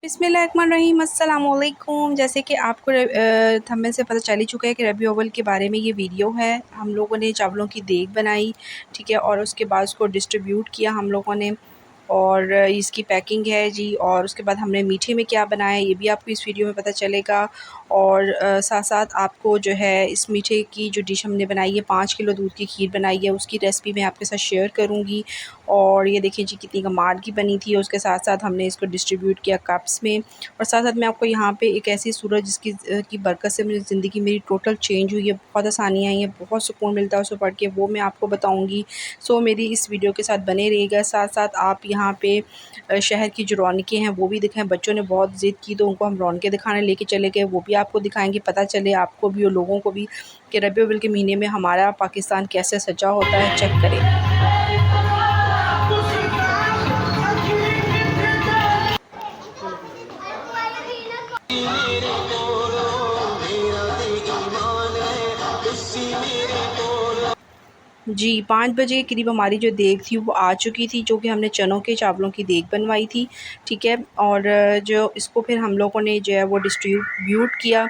बिस्मिल्लाहिर्रहमानिर्रहीम अस्सलामुअलैकुम। जैसे कि आपको थंबनेल से पता चल ही चुका है कि रबी अव्वल के बारे में ये वीडियो है। हम लोगों ने चावलों की देग बनाई, ठीक है, और उसके बाद उसको डिस्ट्रीब्यूट किया हम लोगों ने, और इसकी पैकिंग है जी। और उसके बाद हमने मीठे में क्या बनाया ये भी आपको इस वीडियो में पता चलेगा। और साथ साथ आपको जो है इस मीठे की जो डिश हमने बनाई है, 5 किलो दूध की खीर बनाई है, उसकी रेसिपी मैं आपके साथ शेयर करूँगी। और ये देखिए जी कितनी कमाल की बनी थी। उसके साथ साथ हमने इसको डिस्ट्रीब्यूट किया कप्स में। और साथ साथ मैं आपको यहाँ पे एक ऐसी सूरत जिसकी की बरकत से मेरी ज़िंदगी मेरी टोटल चेंज हुई है, बहुत आसानियाँ आई हैं, बहुत सुकून मिलता है उसको पढ़ के, वो मैं आपको बताऊँगी। सो मेरी इस वीडियो के साथ बने रहिएगा। साथ साथ आप यहाँ पे शहर की जो रौनकें हैं वो भी दिखाएं। बच्चों ने बहुत ज़िद की तो उनको हम रौनकें दिखाने लेके चले गए, वो भी आपको दिखाएंगे, पता चले आपको भी और लोगों को भी कि रबी अव्वल के महीने में हमारा पाकिस्तान कैसे सजा होता है। चेक करें। जी, 5 बजे के करीब हमारी जो देग थी वो आ चुकी थी, जो कि हमने चनों के चावलों की देग बनवाई थी, ठीक है। और जो इसको फिर हम लोगों ने जो है वो डिस्ट्रीब्यूट किया।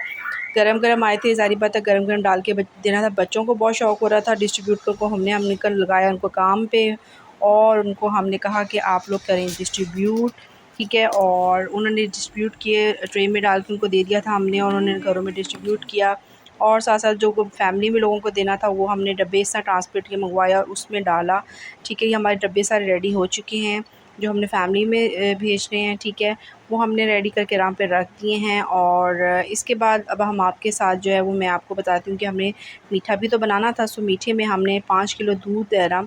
गरम-गरम आए थे, ज़ाहिर बात है गरम-गरम डाल के देना था। बच्चों को बहुत शौक़ हो रहा था डिस्ट्रीब्यूट को, हमने निकल लगाया उनको काम पे, और उनको हमने कहा कि आप लोग करें डिस्ट्रीब्यूट, ठीक है। और उन्होंने डिस्ट्रीब्यूट किए, ट्रे में डाल के उनको दे दिया था हमने, और उन्होंने घरों में डिस्ट्रीब्यूट किया। और साथ-साथ जो फैमिली में लोगों को देना था वो हमने डब्बे इस तरह ट्रांसपोर्ट के मंगवाया और उसमें डाला, ठीक है। ये हमारे डब्बे सारे रेडी हो चुके हैं, जो हमने फैमिली में भेजने हैं, ठीक है, वो हमने रेडी करके आराम पे रख दिए हैं। और इसके बाद अब हम आपके साथ जो है वो मैं आपको बताती हूँ कि हमने मीठा भी तो बनाना था। सो मीठे में हमने 5 किलो दूध है ना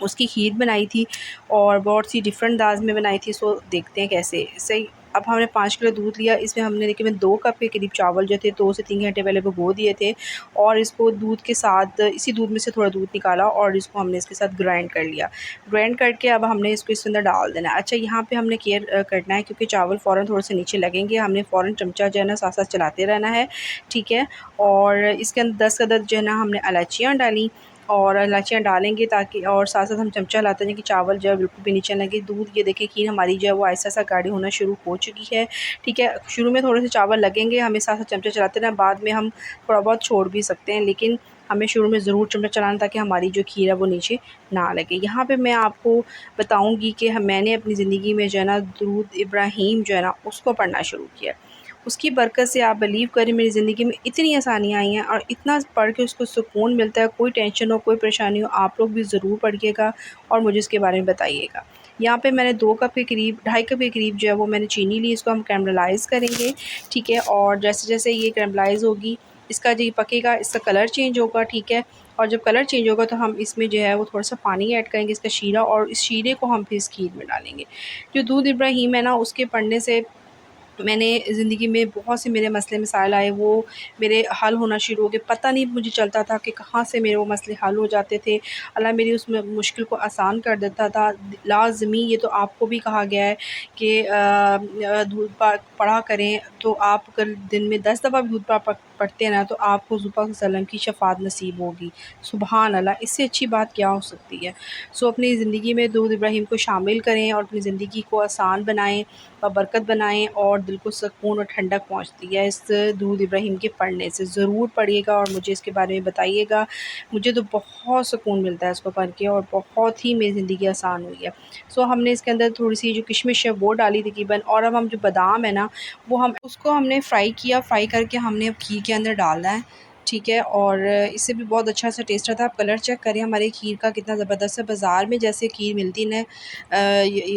उसकी खीर बनाई थी, और बहुत सी डिफरेंट अंदाज़ में बनाई थी। सो देखते हैं कैसे सही। अब हमने 5 किलो दूध लिया, इसमें हमने देखिए मैं 2 कप के करीब चावल जो थे 2 से 3 घंटे पहले भिगो दिए थे, और इसको दूध के साथ इसी दूध में से थोड़ा दूध निकाला और इसको हमने इसके साथ ग्राइंड कर लिया। ग्राइंड करके अब हमने इसको इसके अंदर डाल देना है। अच्छा, यहाँ पे हमने केयर करना है क्योंकि चावल फ़ौरन थोड़े से नीचे लगेंगे, हमने फ़ौरन चमचा जो है ना साथ-साथ चलाते रहना है, ठीक है। और इसके अंदर 10 अदद जो है ना हमने इलायचियाँ डाली, और इलायचियाँ डालेंगे ताकि, और साथ-साथ हम चमचा हिलाते जाएँ कि चावल जो है बिल्कुल भी नीचे ना लगे। दूध ये देखिए खीर हमारी जो है वो आहिस्ता-आहिस्ता गाढ़ी होना शुरू हो चुकी है, ठीक है। शुरू में थोड़े से चावल लगेंगे, हमें साथ-साथ चमचा चलाते रहना, बाद में हम थोड़ा बहुत छोड़ भी सकते हैं, लेकिन हमें शुरू में ज़रूर चमचा चलाना ताकि हमारी जो खीर है वो नीचे ना लगे। यहाँ पे मैं आपको बताऊँगी कि मैंने अपनी ज़िंदगी में जो है ना दुरूद इब्राहीम जो है ना उसको पढ़ना शुरू किया। उसकी बरकत से आप बिलीव करें मेरी ज़िंदगी में इतनी आसानियाँ आई हैं और इतना पढ़ के उसको सुकून मिलता है, कोई टेंशन हो, कोई परेशानी हो, आप लोग भी ज़रूर पढ़िएगा और मुझे इसके बारे में बताइएगा। यहाँ पे मैंने 2 कप के करीब, 2.5 कप के करीब जो है वो मैंने चीनी ली, इसको हम कैरमलाइज़ करेंगे, ठीक है। और जैसे-जैसे ये कैरमलाइज़ होगी, इसका जो पकेगा, इसका कलर चेंज होगा, ठीक है। और जब कलर चेंज होगा तो हम इसमें जो है वो थोड़ा-सा पानी ऐड करेंगे, इसका शीरा, और इस शीरे को हम फिर इस खीर में डालेंगे। जो दूध इब्राहीम है ना उसके पढ़ने से मैंने ज़िंदगी में बहुत से मेरे मसले मसाइल आए, वो मेरे हल होना शुरू हो गए। पता नहीं मुझे चलता था कि कहाँ से मेरे वो मसले हल हो जाते थे। अल्लाह मेरी उस मुश्किल को आसान कर देता था। लाज़मी ये तो आपको भी कहा गया है कि दूध पाक पढ़ा करें, तो आप अगर दिन में 10 दफ़ा भी दूध पाक पढ़ते हैं ना तो आपको हुज़ूर पाक सल्लल्लाहु अलैहि वसल्लम की शफ़ाअत नसीब होगी। सुबहान अल्लाह, इससे अच्छी बात क्या हो सकती है। सो अपनी ज़िंदगी में दूध इब्राहीम को शामिल करें और अपनी ज़िंदगी को आसान बनाएँ और बरकत बनाएँ, और दिल को सुकून और ठंडक पहुँचती है इस दूध इब्राहीम के पढ़ने से। ज़रूर पढ़िएगा और मुझे इसके बारे में बताइएगा। मुझे तो बहुत सुकून मिलता है इसको पढ़ के, और बहुत ही मेरी ज़िंदगी आसान हुई है। सो हमने इसके अंदर थोड़ी-सी जो किशमिश है वो डाली तकरीबन, और अब हम जो बादाम है ना वो हम उसको हमने फ्राई किया, फ्राई करके हमने अब खीर के अंदर डालना है, ठीक है। और इससे भी बहुत अच्छा सा टेस्ट आता है। आप कलर चेक करें हमारी खीर का कितना ज़बरदस्त है। बाज़ार में जैसे खीर मिलती है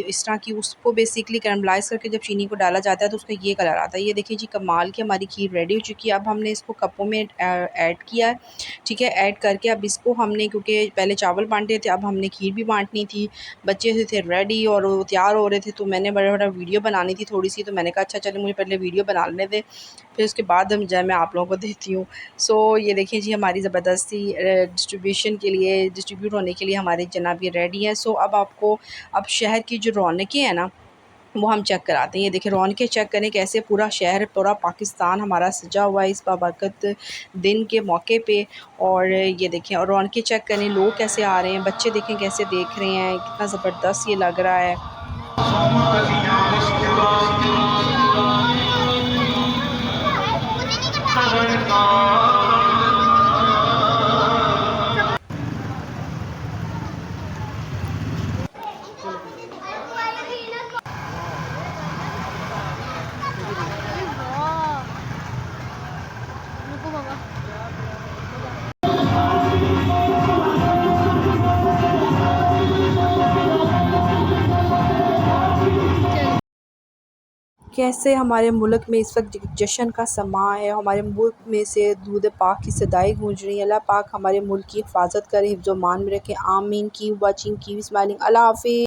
इस तरह की, उसको बेसिकली कैरमलाइज़ करके जब चीनी को डाला जाता है तो उसका ये कलर आता है। ये देखिए जी कमाल की हमारी खीर रेडी हो चुकी है। अब हमने इसको कपों में ऐड किया है, ठीक है। ऐड करके अब इसको हमने, क्योंकि पहले चावल बाँटे थे, अब हमने खीर भी बाँटनी थी। बच्चे जो थे रेडी और वो तैयार हो रहे थे, तो मैंने बड़ा-बड़ा वीडियो बनानी थी थोड़ी-सी, तो मैंने कहा अच्छा चलिए मुझे पहले वीडियो बना लेने दें, फिर उसके बाद हम जो है मैं आप लोगों को देती हूँ। सो ये देखिए जी हमारी ज़बरदस्ती डिस्ट्रीब्यूशन के लिए, डिस्ट्रीब्यूट होने के लिए हमारे जनाब ये रेडी हैं। सो अब आपको अब शहर की जो रौनकें हैं ना वो हम चेक कराते हैं। ये देखिए रौनकें चेक करें कैसे पूरा शहर, पूरा पाकिस्तान हमारा सजा हुआ है इस बाबरकत दिन के मौके पे। और ये देखें, और रौनकें चेक करें, लोग कैसे आ रहे हैं, बच्चे देखें कैसे देख रहे हैं, कितना ज़बरदस्त ये लग रहा है। कैसे हमारे मुल्क में इस वक्त जश्न का समा है, हमारे मुल्क में से दूध पाक की सदाई गूंज रही है। अल्लाह पाक हमारे मुल्क की हिफाजत करे, हिफ्ज़-ओ-मान में रखे। आमीन। Keep watching, keep smiling. अल्लाह हाफ़िज़।